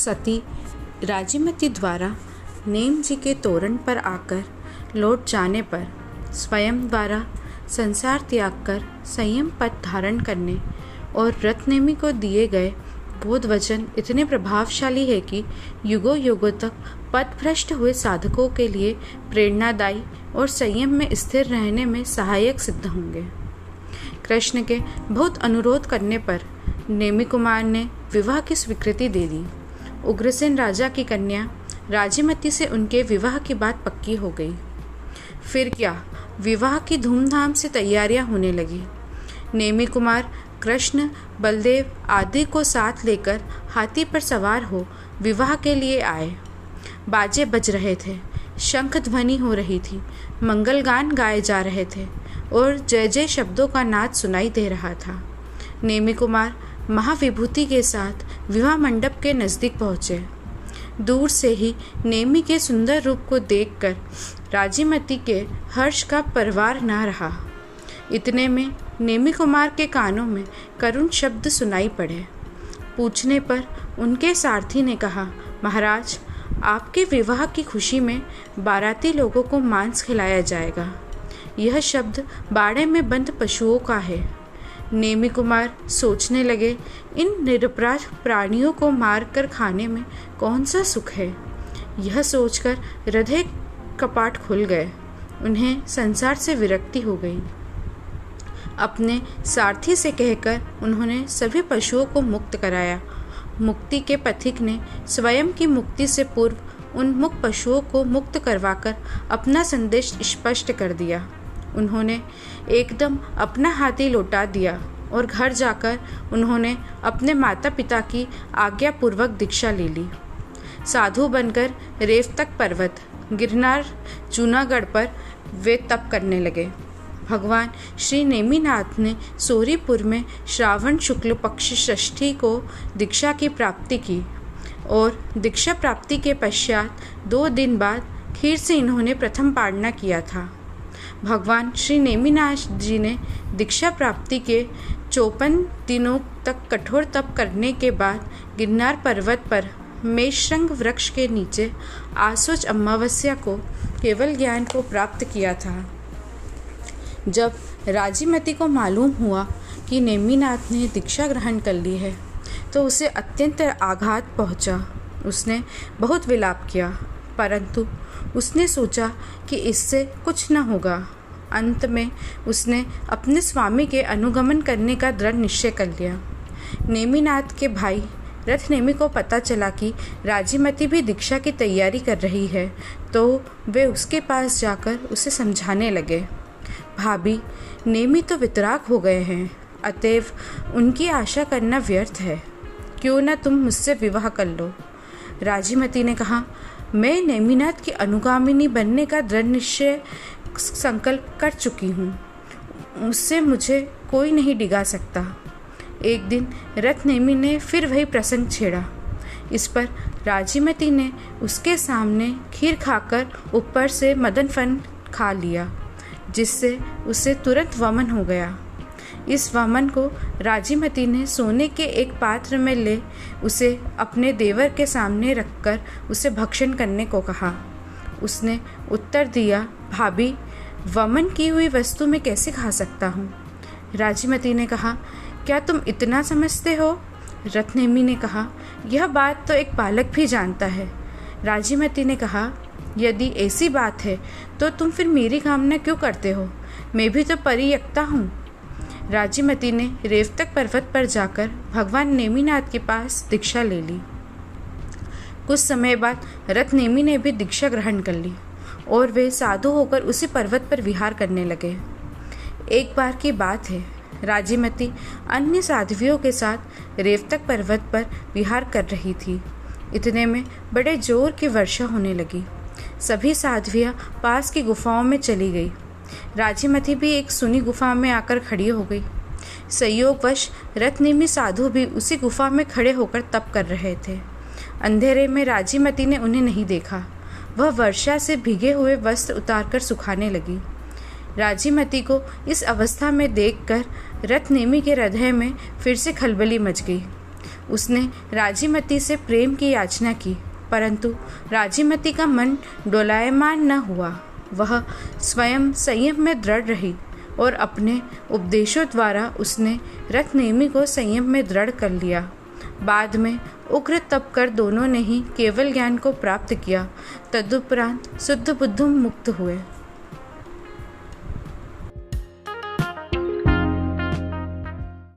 सती राजीमती द्वारा नेम जी के तोरण पर आकर लौट जाने पर स्वयं द्वारा संसार त्याग कर संयम पद धारण करने और रत्नेमी को दिए गए बोध वचन इतने प्रभावशाली है कि युगों युगों तक पथभ्रष्ट हुए साधकों के लिए प्रेरणादायी और संयम में स्थिर रहने में सहायक सिद्ध होंगे। कृष्ण के बहुत अनुरोध करने पर नेमी कुमार ने विवाह की स्वीकृति दे दी। उग्रसेन राजा की कन्या राजीमती से उनके विवाह की बात पक्की हो गई। फिर क्या, विवाह की धूमधाम से तैयारियां होने लगी। नेमी कुमार कृष्ण, बलदेव आदि को साथ लेकर हाथी पर सवार हो विवाह के लिए आए। बाजे बज रहे थे, शंख ध्वनि हो रही थी, मंगल गान गाए जा रहे थे और जय जय शब्दों का नाद सुनाई दे रहा था। नेमी कुमार महाविभूति के साथ विवाह मंडप के नज़दीक पहुँचे। दूर से ही नेमी के सुंदर रूप को देखकर राजीमती के हर्ष का परवार न रहा। इतने में नेमी कुमार के कानों में करुण शब्द सुनाई पड़े। पूछने पर उनके सारथी ने कहा, महाराज, आपके विवाह की खुशी में बाराती लोगों को मांस खिलाया जाएगा। यह शब्द बाड़े में बंद पशुओं का है। नेमी कुमार सोचने लगे, इन निरपराध प्राणियों को मार कर खाने में कौन सा सुख है। यह सोचकर हृदय कपाट खुल गए। उन्हें संसार से विरक्ति हो गई। अपने सारथी से कहकर उन्होंने सभी पशुओं को मुक्त कराया। मुक्ति के पथिक ने स्वयं की मुक्ति से पूर्व उन मुक्त पशुओं को मुक्त करवाकर अपना संदेश स्पष्ट कर दिया। उन्होंने एकदम अपना हाथी लौटा दिया और घर जाकर उन्होंने अपने माता पिता की आज्ञापूर्वक दीक्षा ले ली। साधु बनकर रेवतक पर्वत, गिरनार, जूनागढ़ पर वे तप करने लगे। भगवान श्री नेमिनाथ ने सोरीपुर में श्रावण शुक्ल पक्ष षष्ठी को दीक्षा की प्राप्ति की और दीक्षा प्राप्ति के पश्चात 2 दिन बाद खीर से इन्होंने प्रथम पारणा किया था। भगवान श्री नेमिनाथ जी ने दीक्षा प्राप्ति के 54 दिनों तक कठोर तप करने के बाद गिरनार पर्वत पर मेषरंग वृक्ष के नीचे आसोच अमावस्या को केवल ज्ञान को प्राप्त किया था। जब राजीमती को मालूम हुआ कि नेमिनाथ ने दीक्षा ग्रहण कर ली है तो उसे अत्यंत आघात पहुंचा। उसने बहुत विलाप किया, परंतु उसने सोचा कि इससे कुछ न होगा। अंत में उसने अपने स्वामी के अनुगमन करने का दृढ़ निश्चय कर लिया। नेमिनाथ के भाई रथनेमी को पता चला कि राजीमती भी दीक्षा की तैयारी कर रही है तो वे उसके पास जाकर उसे समझाने लगे, भाभी, नेमी तो वितराग हो गए हैं, अतएव उनकी आशा करना व्यर्थ है। क्यों न तुम मुझसे विवाह कर लो। राजीमती ने कहा, मैं नेमिनाथ की अनुगामिनी बनने का दृढ़ निश्चय संकल्प कर चुकी हूँ। उससे मुझे कोई नहीं डिगा सकता। एक दिन रथनेमी ने फिर वही प्रसंग छेड़ा। इस पर राजीमती ने उसके सामने खीर खाकर ऊपर से मदन फन खा लिया, जिससे उसे तुरंत वमन हो गया। इस वमन को राजीमती ने सोने के एक पात्र में ले उसे अपने देवर के सामने रखकर उसे भक्षण करने को कहा। उसने उत्तर दिया, भाभी, वमन की हुई वस्तु मैं कैसे खा सकता हूँ। राजीमती ने कहा, क्या तुम इतना समझते हो। रथनेमी ने कहा, यह बात तो एक बालक भी जानता है। राजीमती ने कहा, यदि ऐसी बात है तो तुम फिर मेरी कामना क्यों करते हो। मैं भी तो परियक्ता हूँ। राजीमती ने रेवतक पर्वत पर जाकर भगवान नेमिनाथ के पास दीक्षा ले ली। कुछ समय बाद रथनेमी ने भी दीक्षा ग्रहण कर ली और वे साधु होकर उसी पर्वत पर विहार करने लगे। एक बार की बात है, राजीमती अन्य साध्वियों के साथ रेवतक पर्वत पर विहार कर रही थी। इतने में बड़े जोर की वर्षा होने लगी। सभी साध्वियाँ पास की गुफाओं में चली गई। राजीमती भी एक सुनी गुफा में आकर खड़ी हो गई। संयोगवश रथनेमी साधु भी उसी गुफा में खड़े होकर तप कर रहे थे। अंधेरे में राजीमती ने उन्हें नहीं देखा। वह वर्षा से भीगे हुए वस्त्र उतारकर सुखाने लगी। राजीमती को इस अवस्था में देखकर रथनेमी के हृदय में फिर से खलबली मच गई। उसने राजीमती से प्रेम की याचना की, परंतु राजीमती का मन डोलायमान न हुआ। वह स्वयं संयम में दृढ़ रही और अपने उपदेशों द्वारा उसने रत्नेमी को संयम में दृढ़ कर लिया। बाद में उग्र तप कर दोनों ने ही केवल ज्ञान को प्राप्त किया। तदुपरांत शुद्ध बुद्ध मुक्त हुए।